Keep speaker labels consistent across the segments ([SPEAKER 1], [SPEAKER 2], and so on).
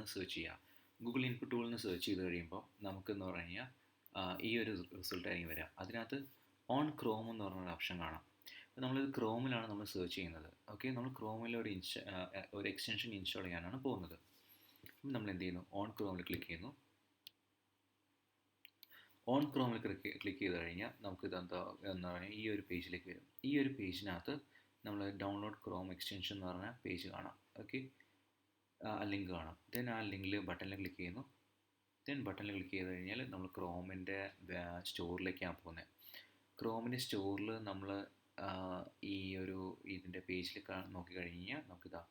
[SPEAKER 1] നിന്ന് സെർച്ച് ചെയ്യുക. Google input ടൂളിൽ നിന്ന് സെർച്ച് ചെയ്ത് കഴിയുമ്പോൾ നമുക്കെന്ന് പറഞ്ഞു കഴിഞ്ഞാൽ ഈ ഒരു റിസൾട്ട് ആയിരിക്കും വരിക. അതിനകത്ത് ഓൺ ക്രോം എന്ന് പറഞ്ഞൊരു ഓപ്ഷൻ കാണാം. അപ്പോൾ നമ്മളിത് ക്രോമിലാണ് നമ്മൾ സെർച്ച് ചെയ്യുന്നത്. ഓക്കെ, നമ്മൾ ക്രോമിൽ ഒരു എക്സ്റ്റൻഷൻ ഇൻസ്റ്റാൾ ചെയ്യാനാണ് പോകുന്നത്. അപ്പം നമ്മൾ എന്ത് ചെയ്യുന്നു, ഓൺ ക്രോമിൽ ക്ലിക്ക് ചെയ്യുന്നു. ഓൺ ക്രോമിൽ ക്ലിക്ക് ചെയ്ത് കഴിഞ്ഞാൽ നമുക്ക് ഇതെന്താ എന്ന് പറഞ്ഞാൽ ഈ ഒരു പേജിലേക്ക് വരും. ഈ ഒരു പേജിനകത്ത് നമ്മൾ ഡൗൺലോഡ് ക്രോം എക്സ്റ്റൻഷൻ എന്ന് പറഞ്ഞ പേജ് കാണാം. ഓക്കെ, ആ ലിങ്ക് കാണാം. ദെൻ ആ ലിങ്കിൽ ബട്ടണിൽ ക്ലിക്ക് ചെയ്യുന്നു. ദെൻ ബട്ടണിൽ ക്ലിക്ക് ചെയ്ത് കഴിഞ്ഞാൽ നമ്മൾ ക്രോമിൻ്റെ സ്റ്റോറിലേക്കാണ് പോകുന്നത്. ക്രോമിൻ്റെ സ്റ്റോറിൽ നമ്മൾ ഈ ഒരു ഇതിൻ്റെ പേജിൽ നോക്കി കഴിഞ്ഞാൽ നമുക്കിതാ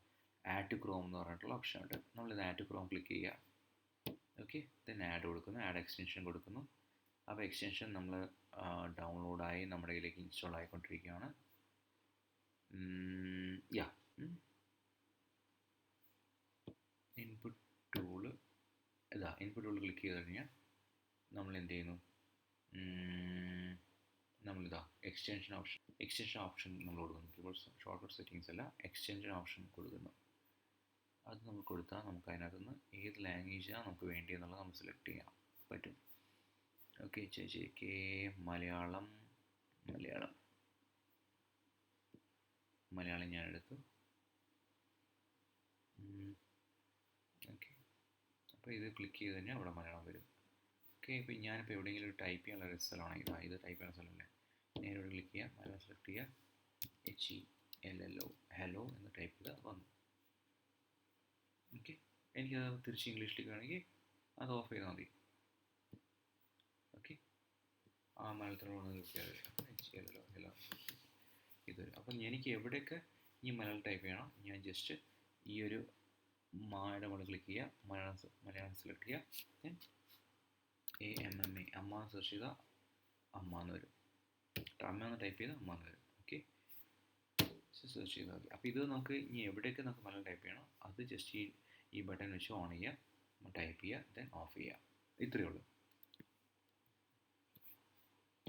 [SPEAKER 1] ആഡ് ടു ക്രോം എന്ന് പറഞ്ഞിട്ടുള്ള ഓപ്ഷൻ ഉണ്ട്. നമ്മളിത് ആഡ് ടു ക്രോം ക്ലിക്ക് ചെയ്യുക. ഓക്കെ, ദെൻ ആഡ് കൊടുക്കുന്നു, ആഡ് എക്സ്റ്റൻഷൻ കൊടുക്കുന്നു. അപ്പോൾ എക്സ്റ്റൻഷൻ നമ്മൾ ഡൗൺലോഡായി നമ്മുടെ കയ്യിലേക്ക് ഇൻസ്റ്റാൾ ആയിക്കൊണ്ടിരിക്കുകയാണ്. ഇൻപുട്ട് ടൂള് ക്ലിക്ക് ചെയ്ത് കഴിഞ്ഞാൽ നമ്മൾ എന്ത് ചെയ്യുന്നു, നമ്മളിതാ എക്സ്റ്റൻഷൻ ഓപ്ഷൻ നമ്മൾ കൊടുക്കുന്നു. കീബോർഡ് ഷോർട്ട്കട്ട് സെറ്റിങ്സ് അല്ല, എക്സ്റ്റൻഷൻ ഓപ്ഷൻ കൊടുക്കുന്നു. അത് നമ്മൾ കൊടുത്താൽ നമുക്ക് അതിനകത്തുനിന്ന് ഏത് ലാംഗ്വേജാണ് നമുക്ക് വേണ്ടിയെന്നുള്ളത് നമ്മൾ സെലക്ട് ചെയ്യാൻ പറ്റും. ഓക്കെ, ചേച്ചിക്ക് മലയാളം ഞാൻ എടുത്തു. ഓക്കെ, അപ്പോൾ ഇത് ക്ലിക്ക് ചെയ്ത് കഴിഞ്ഞാൽ അവിടെ മലയാളം വരും. ഓക്കെ, ഇപ്പോൾ ഞാനിപ്പോൾ എവിടെയെങ്കിലും ഒരു ടൈപ്പ് ചെയ്യാനുള്ള ഒരു സ്ഥലമാണെങ്കിൽ ഇത് ടൈപ്പ് ചെയ്യുന്ന സ്ഥലമല്ലേ, നേരെ ഇവിടെ ക്ലിക്ക് ചെയ്യുക, മലയാളം സെലക്ട് ചെയ്യുക, HELLO ഹലോ എന്ന് ടൈപ്പ് ചെയ്താൽ വന്നു. ഓക്കെ, എനിക്കത് തിരിച്ച് ഇംഗ്ലീഷിലേക്ക് വേണമെങ്കിൽ അത് ഓഫ് ചെയ്താൽ മതി. ഓക്കെ, ആ മലയാളത്തിലുള്ള HELLO ഹലോ ഇത് വരും. അപ്പം എനിക്ക് എവിടെയൊക്കെ ഈ മലയാളം ടൈപ്പ് ചെയ്യണം, ഞാൻ ജസ്റ്റ് ഈ ഒരു മായുടെ മുകളിൽ ക്ലിക്ക് ചെയ്യുക, മലയാളം സെലക്ട് ചെയ്യുക. ദെൻ AMMA അമ്മ സെർച്ച് ചെയ്താൽ അമ്മ എന്ന് വരും. അമ്മ എന്ന് ടൈപ്പ് ചെയ്താൽ അമ്മ എന്ന് വരും. ഓക്കെ, സെർച്ച് ചെയ്താൽ മതി. അപ്പോൾ ഇത് നമുക്ക് ഇനി എവിടെയൊക്കെ നമുക്ക് മലയാളം ടൈപ്പ് ചെയ്യണം അത് ജസ്റ്റ് ഈ ബട്ടൺ വെച്ച് ഓൺ ചെയ്യുക, ടൈപ്പ് ചെയ്യുക, ദെൻ ഓഫ് ചെയ്യുക. ഇത്രയേ ഉള്ളൂ.